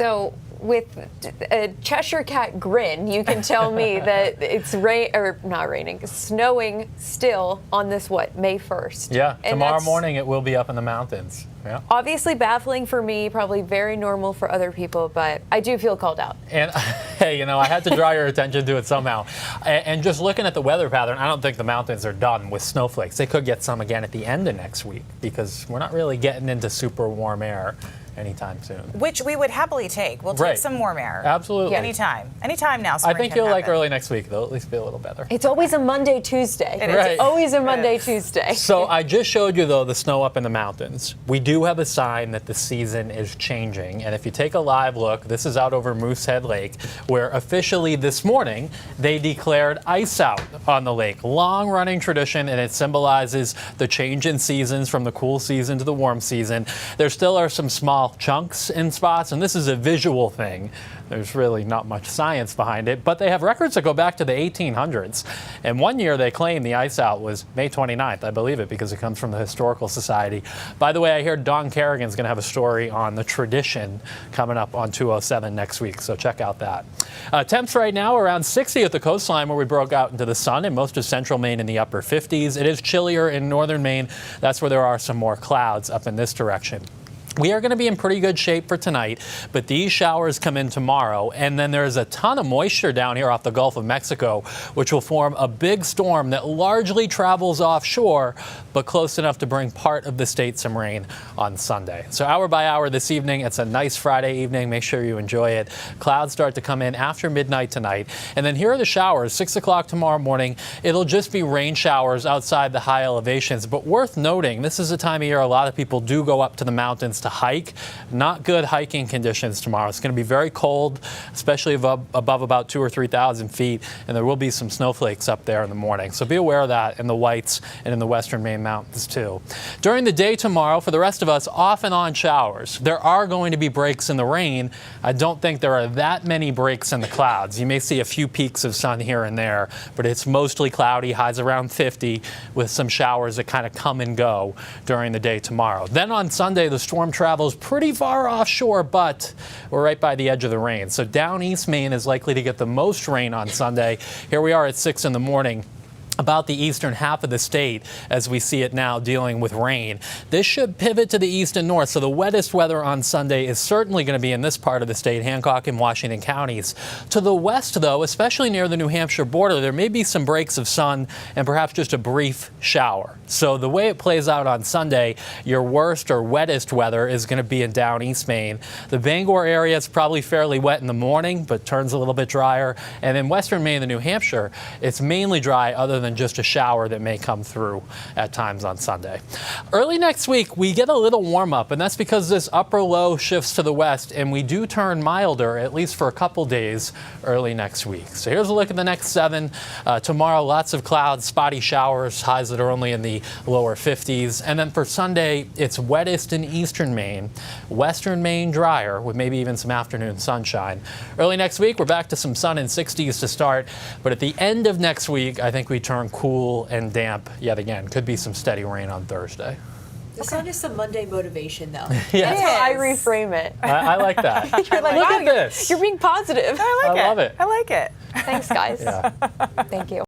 So with a Cheshire Cat grin, you can tell me that it's snowing still on this, May 1st? Yeah, And tomorrow morning it will be up in the mountains. Yeah. Obviously baffling for me, probably very normal for other people, but I do feel called out. And hey, I had to draw your attention to it somehow. And just looking at the weather pattern, I don't think the mountains are done with snowflakes. They could get some again at the end of next week because we're not really getting into super warm air anytime soon. Which we would happily take. We'll take some warm air. Absolutely. Yeah. Anytime now. I think you'll like early next week. They'll at least be a little better. It's always a Monday, Tuesday. Right. It's always a Monday, Tuesday. So I just showed you, though, the snow up in the mountains. We do have a sign that the season is changing. And if you take a live look, this is out over Moosehead Lake, where officially this morning they declared ice out on the lake. Long-running tradition, and it symbolizes the change in seasons from the cool season to the warm season. There still are some small chunks in spots, and this is a visual thing. There's really not much science behind it, but they have records that go back to the 1800s. And one year they claim the ice out was May 29th. I believe it because it comes from the Historical Society. By the way, I hear Don Kerrigan's going to have a story on the tradition coming up on 207 next week, so check out that. Temps right now around 60 at the coastline where we broke out into the sun, and most of central Maine in the upper 50s. It is chillier in northern Maine. That's where there are some more clouds up in this direction. We are going to be in pretty good shape for tonight, but these showers come in tomorrow, and then there's a ton of moisture down here off the Gulf of Mexico, which will form a big storm that largely travels offshore, but close enough to bring part of the state some rain on Sunday. So hour by hour this evening, it's a nice Friday evening. Make sure you enjoy it. Clouds start to come in after midnight tonight, and then here are the showers, 6 o'clock tomorrow morning. It'll just be rain showers outside the high elevations, but worth noting, this is a time of year a lot of people do go up to the mountains to hike. Not good hiking conditions tomorrow. It's going to be very cold, especially above about 2,000 or 3,000 feet, and there will be some snowflakes up there in the morning. So be aware of that in the Whites and in the western Maine mountains too. During the day tomorrow, for the rest of us, off and on showers. There are going to be breaks in the rain. I don't think there are that many breaks in the clouds. You may see a few peaks of sun here and there, but it's mostly cloudy, highs around 50, with some showers that kind of come and go during the day tomorrow. Then on Sunday, the storm travels pretty far offshore, but we're right by the edge of the rain. So down East Maine is likely to get the most rain on Sunday. Here we are at 6 in the morning. About the eastern half of the state as we see it now dealing with rain. This should pivot to the east and north, so the wettest weather on Sunday is certainly going to be in this part of the state, Hancock and Washington counties. To the west, though, especially near the New Hampshire border, there may be some breaks of sun and perhaps just a brief shower. So the way it plays out on Sunday, your worst or wettest weather is going to be in down East Maine. The Bangor area is probably fairly wet in the morning, but turns a little bit drier. And in western Maine and New Hampshire, it's mainly dry other than just a shower that may come through at times on Sunday. Early next week, we get a little warm up, and that's because this upper low shifts to the west, and we do turn milder, at least for a couple days early next week. So here's a look at the next 7. Tomorrow, lots of clouds, spotty showers, highs that are only in the lower 50s. And then for Sunday, it's wettest in eastern Maine, western Maine drier, with maybe even some afternoon sunshine. Early next week, we're back to some sun in 60s to start, but at the end of next week, I think we turn cool and damp yet again. Could be some steady rain on Thursday. The sun is some Monday motivation, though. Yeah. That's how I reframe it. I like that. You're like, look wow, at this. You're being positive. I like it. I love it. I like it. Thanks, guys. Yeah. Thank you.